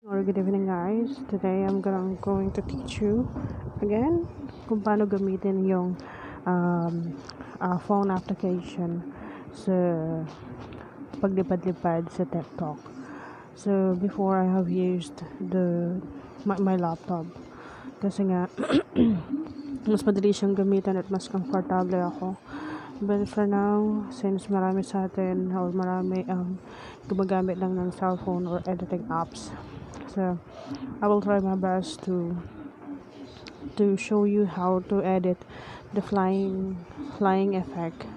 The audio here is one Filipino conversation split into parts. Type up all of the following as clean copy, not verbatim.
Or good evening guys. Today I'm going to teach you again kung paano gamitin yung phone application sa paglipad-lipad sa TikTok. So before I have used my laptop kasi nga mas madali siyang gamitan at mas komportable ako. But for now, since marami sa atin or marami gumagamit lang ng cellphone or editing apps, so I will try my best to show you how to edit the flying effect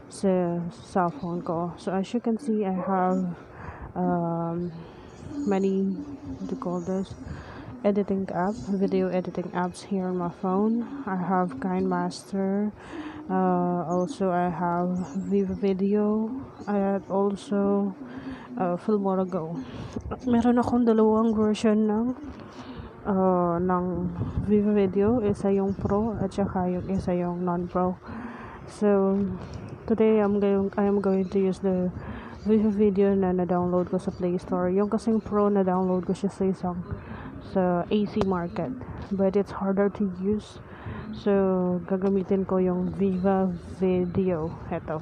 sa cellphone ko. So as you can see, I have many, what do you call this, video editing apps here on my phone. I have KineMaster. Also I have Viva Video at also Filmora Go. Meron akong dalawang version ng Viva Video. Isa yung Pro at saka yung isa yung non-Pro. So today I am going to use the Viva Video na na-download ko sa Play Store. Yung kasing Pro na-download ko siya sa AC Market, but it's harder to use. So gagamitin ko yung Viva Video. Eto.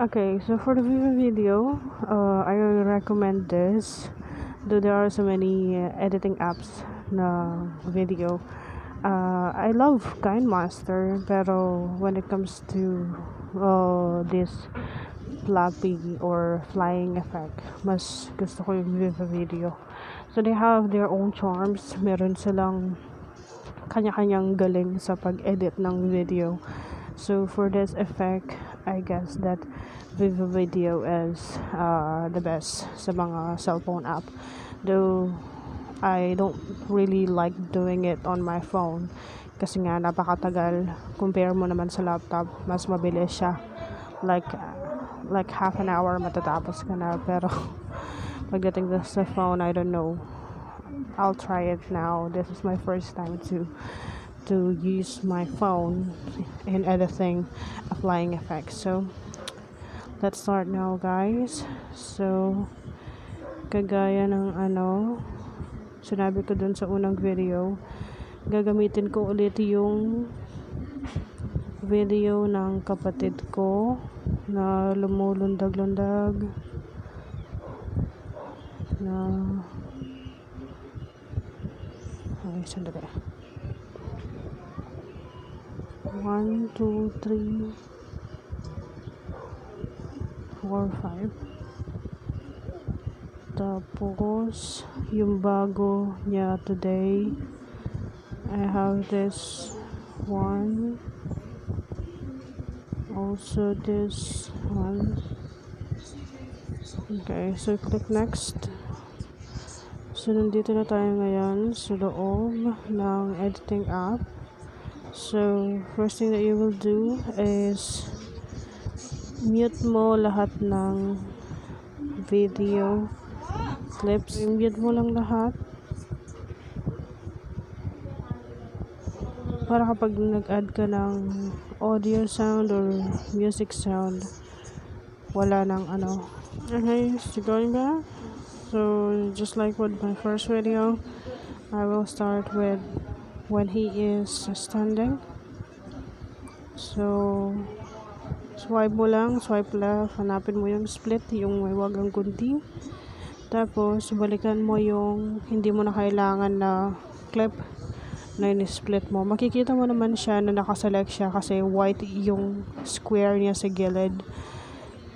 Okay, so for the Viva Video, I recommend this. Though there are so many editing apps na video. I love KineMaster, pero when it comes to this floppy or flying effect, mas gusto ko yung Viva Video. So they have their own charms. Meron silang kanya-kanyang galing sa pag-edit ng video. So for this effect, I guess that Viva Video is the best sa mga cellphone app. Though I don't really like doing it on my phone kasi nga napakatagal. Compare mo naman sa laptop, mas mabilis siya. Like half an hour matatapos ka na, pero pagdating sa phone, I don't know. I'll try it now. This is my first time to use my phone in editing a flying effect. So let's start now guys. So kagaya ng sinabi ko dun sa unang video, gagamitin ko ulit yung video ng kapatid ko na lumulundag-lundag na sandali. 1, 2, 3, 4, 5. Tapos yung bago niya today, I have this one, also this one. Okay, so click next. So nandito na tayo ngayon sa loob ng editing app. So first thing that you will do is mute mo lahat ng video clips. Mute mo lang lahat para kapag nag-add ka ng audio sound or music sound, wala nang Okay, so going back. So just like with my first video, I will start with when he is standing. So swipe mo lang, swipe left, hanapin mo yung split, yung may wagang gunting. Tapos balikan mo yung hindi mo na kailangan na clip na in-split mo. Makikita mo naman siya na nakaselect siya kasi white yung square niya sa gilid.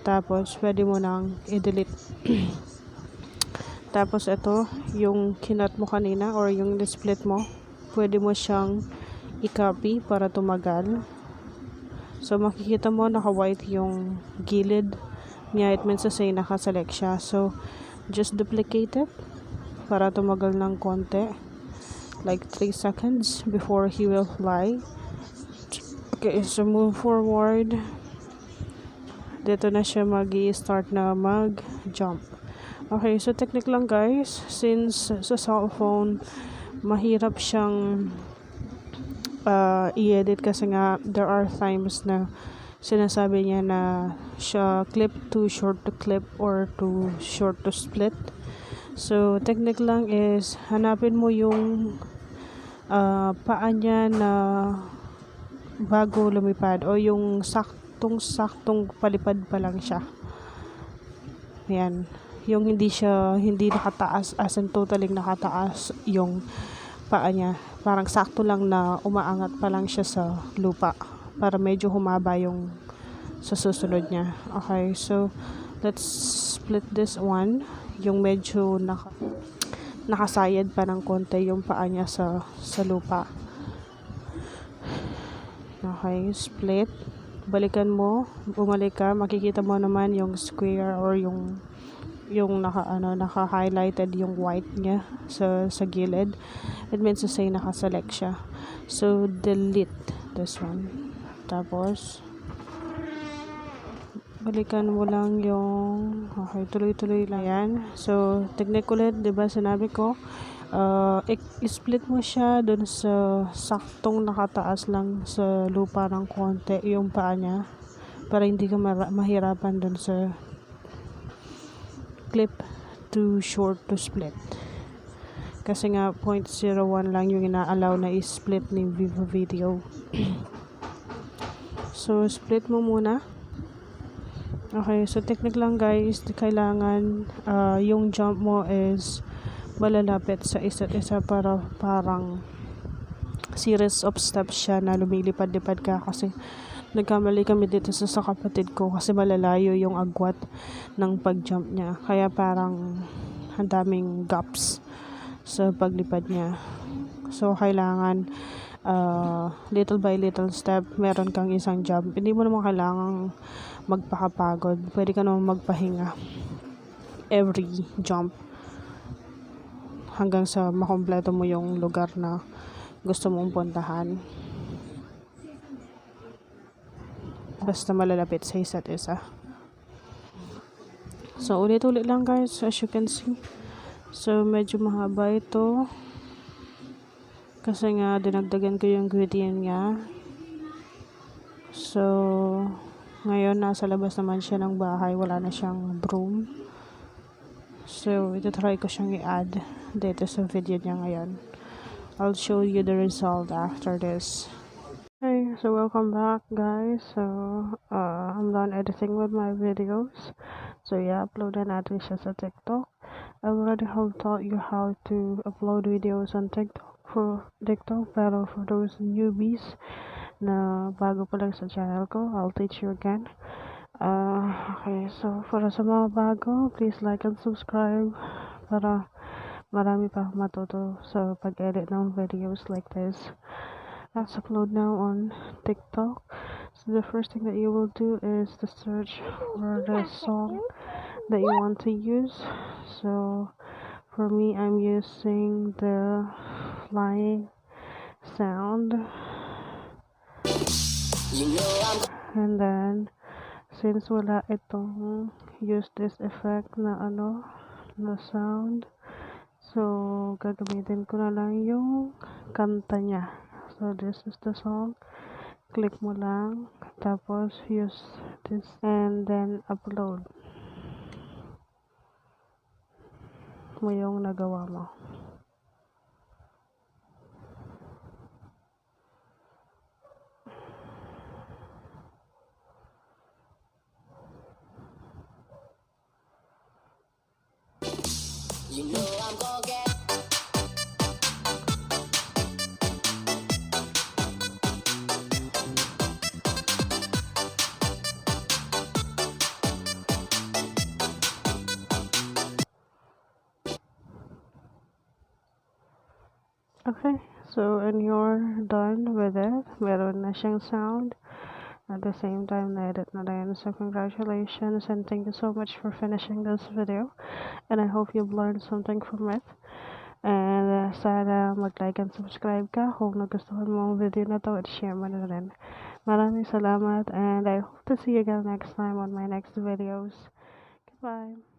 Tapos pwede mo nang i-delete. Tapos ito, yung kinat mo kanina or yung split mo, pwede mo siyang i-copy para tumagal. So makikita mo naka-white yung gilid niya. It means to say naka-select siya. So just duplicate it para tumagal ng konti. Like 3 seconds before he will fly. Okay, so move forward. Dito na siya mag-i-start na mag-jump. Okay, so technique lang guys, since sa cellphone mahirap siyang i-edit kasi nga there are times na sinasabi niya na siya clip too short to clip or too short to split. So, technique lang is hanapin mo yung paa niya na bago lumipad o yung saktong palipad pa lang siya. Ayan. Yung hindi nakataas as in totally nakataas yung paa niya. Parang sakto lang na umaangat pa lang siya sa lupa para medyo humaba yung sa susunod niya. Okay, so let's split this one. Yung medyo nakasayad pa ng konti yung paa niya sa lupa. Okay, split. Balikan mo, bumalik ka, makikita mo naman yung square or yung naka-highlighted yung white niya sa gilid. It means to say naka-select siya. So, delete this one. Tapos, balikan mo lang yung, okay, tuloy-tuloy lang yan. So, technique ulit, diba sinabi ko, i-split mo siya dun sa saktong nakataas lang sa lupa ng konti yung paa niya para hindi ka mahirapan dun sa clip too short to split. Kasi nga 0.01 lang yung ina-allow na i-split ni Vivo Video. So, split mo muna. Okay, so technique lang guys, kailangan yung jump mo is malalapit sa isa't isa para parang series of steps siya na lumilipad-lipad ka kasi nagkamali kami dito sa kapatid ko kasi malalayo yung agwat ng pag-jump niya. Kaya parang ang daming gaps sa paglipad niya. So, kailangan little by little step, meron kang isang jump. Hindi mo naman kailangang magpakapagod. Pwede ka naman magpahinga every jump hanggang sa makompleto mo yung lugar na gusto mong puntahan. Basta malalapit sa isa't isa. So, ulit-ulit lang guys, as you can see. So, medyo mahaba ito. Kasi nga, dinagdagan ko yung gradient niya. So, ngayon, nasa labas naman siya ng bahay. Wala na siyang broom. So, ito-try ko siyang i-add dito sa video niya ngayon. I'll show you the result after this. Okay, so welcome back guys. So, I'm done editing with my videos. So, yeah, upload natin siya sa TikTok. I already have taught you how to upload videos on TikTok, pero for those newbies na bago pa lang sa channel ko, I'll teach you again. Okay, so para sa mga bago, please like and subscribe para marami pa matuto sa pag-edit ng videos like this. Let's upload now on TikTok. So the first thing that you will do is to search for the song that you want to use. So for me, I'm using the flying sound. And then since wala itong use this effect na na sound, so gagamitin ko na lang yung kanta niya. So this is the song. Click mo lang, tapos use this and then upload mo yung nagawa mo. You know I'm gonna get. Okay, so and you're done with it. Meron na siyang sound. At the same time, na-edit na rin. So, congratulations and thank you so much for finishing this video. And I hope you've learned something from it. And sana mag-like and subscribe ka kung nagustuhan mo ang video na to at share mo na rin. Maraming salamat and I hope to see you again next time on my next videos. Goodbye!